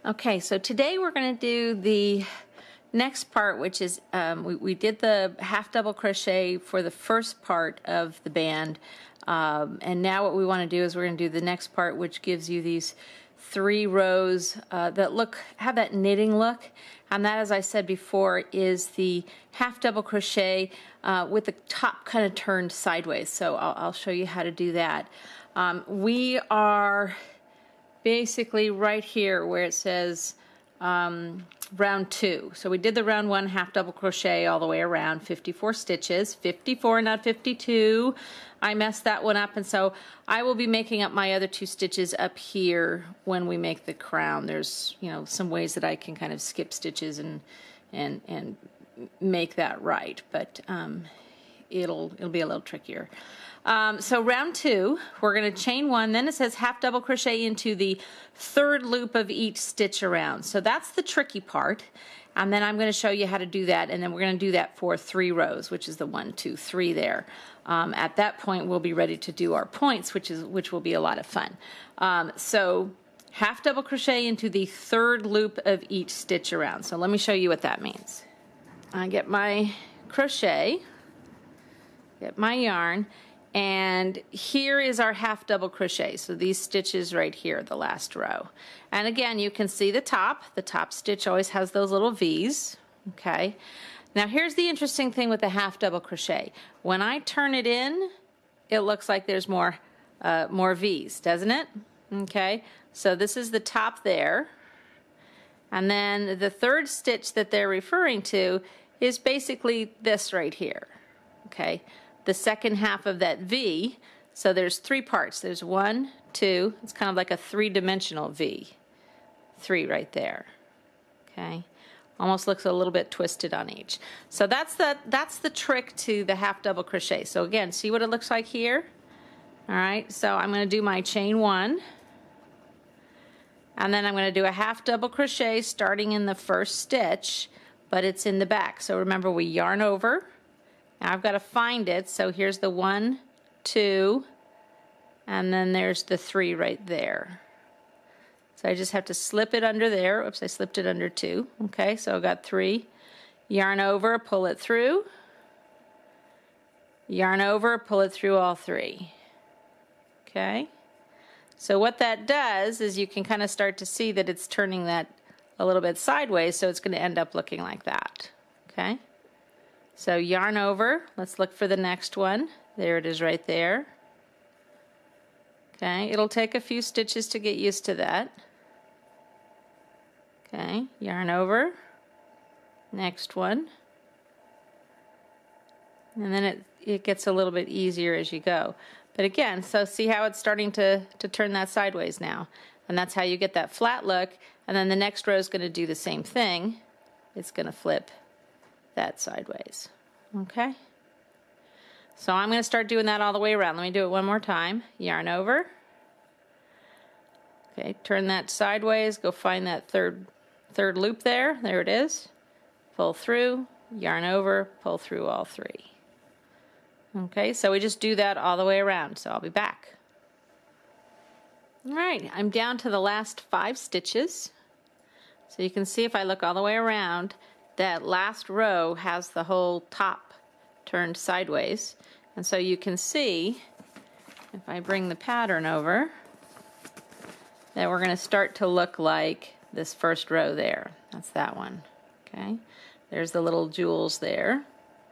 Okay, so today we're going to do the next part, which is we did the half double crochet for the first part of the band, and now what we want to do is we're going to do the next part, which gives you these 3 rows that have that knitting look, and that, as I said before, is the half double crochet with the top kind of turned sideways. So I'll show you how to do that. We are basically right here where it says round 2. So we did the round 1 half double crochet all the way around, 54 stitches, 54 not 52. I messed that one up, and so I will be making up my other 2 stitches up here when we make the crown. There's, you know, some ways that I can kind of skip stitches and make that right, but it'll be a little trickier. So round 2, we're going to chain 1, then it says half double crochet into the 3rd loop of each stitch around. So that's the tricky part, and then I'm going to show you how to do that, and then we're going to do that for 3 rows, which is the 1, 2, 3 there. At that point we'll be ready to do our points, which will be a lot of fun. So half double crochet into the 3rd loop of each stitch around. So let me show you what that means. I get my crochet, get my yarn, and here is our half double crochet. So these stitches right here, the last row. And again, you can see the top. The top stitch always has those little V's, okay? Now here's the interesting thing with the half double crochet. When I turn it in, it looks like there's more V's, doesn't it? Okay, so this is the top there. And then the 3rd stitch that they're referring to is basically this right here, okay? The second half of that V. So there's 3 parts. There's 1, 2, it's kind of like a 3-dimensional V. 3 right there, okay? Almost looks a little bit twisted on each. So that's the trick to the half double crochet. So again, see what it looks like here? All right, so I'm going to do my chain 1, and then I'm going to do a half double crochet starting in the 1st stitch, but it's in the back. So remember, we yarn over. Now I've got to find it, so here's the 1, 2, and then there's the 3 right there. So I just have to slip it under there. Oops, I slipped it under 2. Okay, so I've got 3. Yarn over, pull it through. Yarn over, pull it through all 3. Okay, so what that does is you can kind of start to see that it's turning that a little bit sideways, so it's going to end up looking like that. Okay. So yarn over, let's look for the next one. There it is right there. Okay, it'll take a few stitches to get used to that. Okay, yarn over, next one. And then it gets a little bit easier as you go. But again, so see how it's starting to turn that sideways now. And that's how you get that flat look. And then the next row is going to do the same thing. It's going to flip that sideways. Okay, so I'm going to start doing that all the way around. Let me do it one more time. Yarn over. Okay, turn that sideways, go find that third loop there. There it is. Pull through, yarn over, pull through all 3. Okay, so we just do that all the way around. So I'll be back. All right, I'm down to the last 5 stitches. So you can see if I look all the way around, that last row has the whole top turned sideways. And so you can see, if I bring the pattern over, that we're going to start to look like this first row there. That's that one. Okay, there's the little jewels there.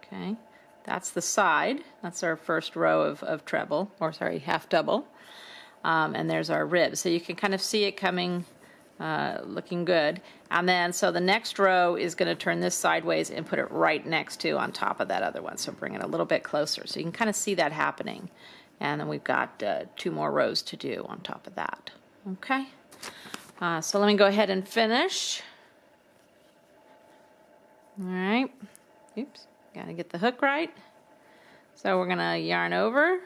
Okay, that's the side. That's our first row of treble, or sorry, half double. And there's our rib. So you can kind of see it coming, looking good. And then, so the next row is going to turn this sideways and put it right next to on top of that other one. So bring it a little bit closer. So you can kind of see that happening. And then we've got 2 more rows to do on top of that. Okay. So let me go ahead and finish. All right. Oops. Got to get the hook right. So we're going to yarn over.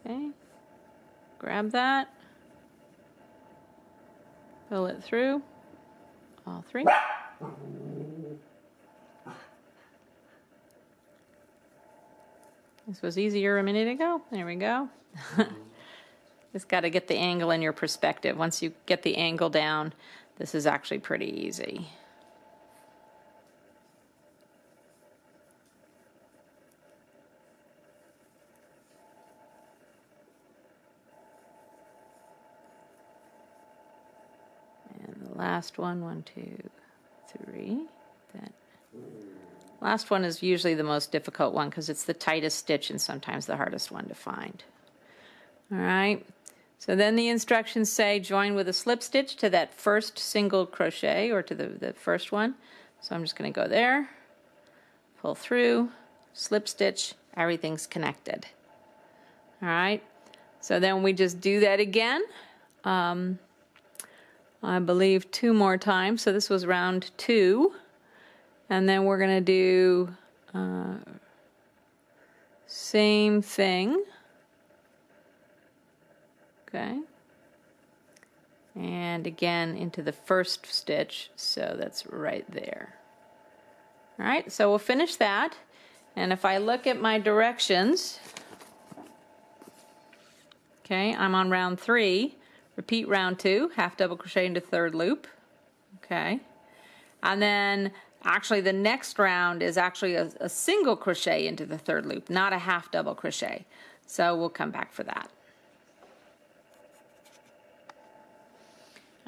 Okay. Grab that. Pull it through, all 3. This was easier a minute ago. There we go. Just got to get the angle in your perspective. Once you get the angle down, this is actually pretty easy. And the last one, 1, 2, 3. That last one is usually the most difficult one because it's the tightest stitch and sometimes the hardest one to find. All right. So then the instructions say join with a slip stitch to that first single crochet, or to the first one. So I'm just going to go there, pull through, slip stitch, everything's connected. All right. So then we just do that again. I believe 2 more times. So this was round 2. And then we're going to do same thing. Okay. And again into the first stitch, so that's right there. All right, so we'll finish that. And if I look at my directions, okay, I'm on round 3. Repeat round 2, half double crochet into third loop. Okay. And then actually the next round is actually a single crochet into the third loop, not a half double crochet. So we'll come back for that.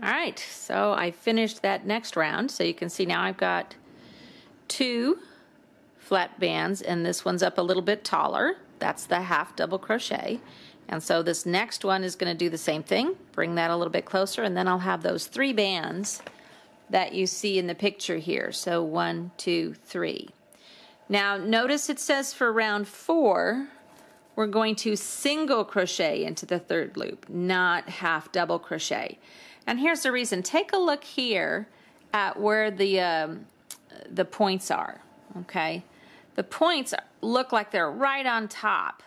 All right, so I finished that next round. So you can see now I've got 2 flat bands, and this one's up a little bit taller. That's the half double crochet. And so this next one is going to do the same thing. Bring that a little bit closer, and then I'll have those 3 bands that you see in the picture here. So 1, 2, 3. Now notice it says for round 4, we're going to single crochet into the third loop, not half double crochet. And here's the reason. Take a look here at where the points are, okay? The points look like they're right on top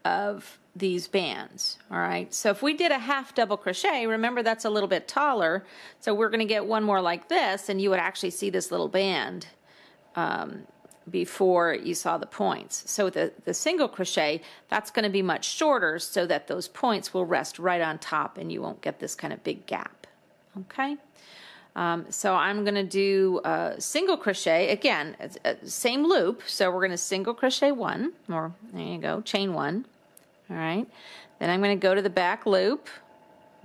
of these bands, all right? So if we did a half double crochet, remember that's a little bit taller, so we're going to get one more like this, and you would actually see this little band before you saw the points. So the single crochet, that's going to be much shorter so that those points will rest right on top and you won't get this kind of big gap, okay? So I'm going to do single crochet, again, same loop, so we're going to single crochet 1, or there you go, chain 1, all right? Then I'm going to go to the back loop,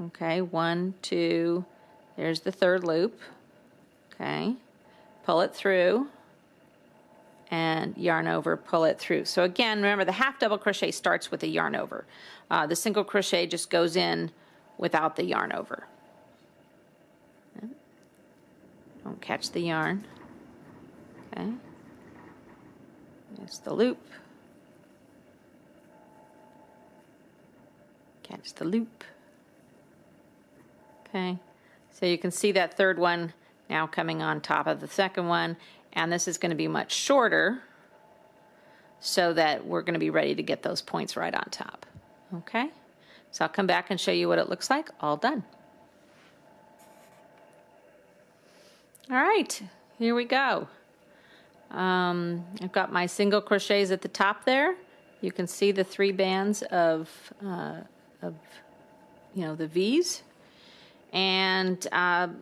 okay, 1, 2, there's the third loop, okay, pull it through, and yarn over, pull it through. So again, remember the half double crochet starts with a yarn over. The single crochet just goes in without the yarn over. Don't catch the yarn. Okay. There's the loop. Catch the loop. Okay. So you can see that third one now coming on top of the second one. And this is going to be much shorter so that we're going to be ready to get those points right on top. Okay? So I'll come back and show you what it looks like. All done. All right, here we go. I've got my single crochets at the top there. You can see the 3 bands of the V's. And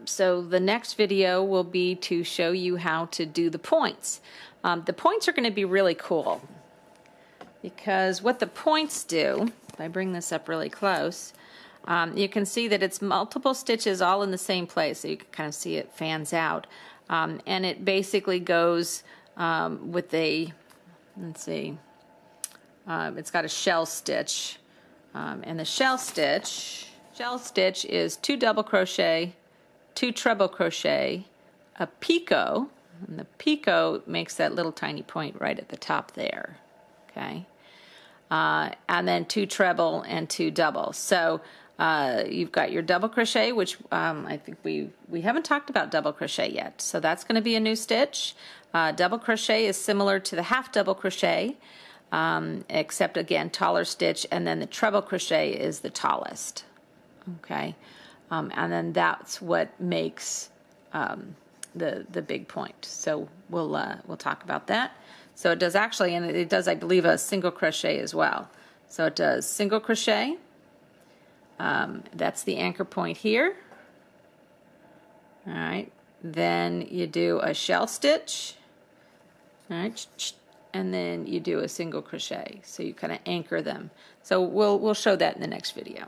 so the next video will be to show you how to do the points. The points are going to be really cool because what the points do, if I bring this up really close, you can see that it's multiple stitches all in the same place, so you can kind of see it fans out. And it basically goes with a, let's see, it's got a shell stitch. And the shell stitch is 2 double crochet, 2 treble crochet, a picot, and the picot makes that little tiny point right at the top there, okay? And then 2 treble and 2 double. So you've got your double crochet, which I think we haven't talked about double crochet yet. So that's going to be a new stitch. Double crochet is similar to the half double crochet, except again taller stitch, and then the treble crochet is the tallest. Okay, and then that's what makes the big point. So we'll talk about that. So it does actually, and it does, I believe, a single crochet as well. So it does single crochet, That's the anchor point here. All right, then you do a shell stitch, all right, and then you do a single crochet. So you kind of anchor them. So we'll show that in the next video.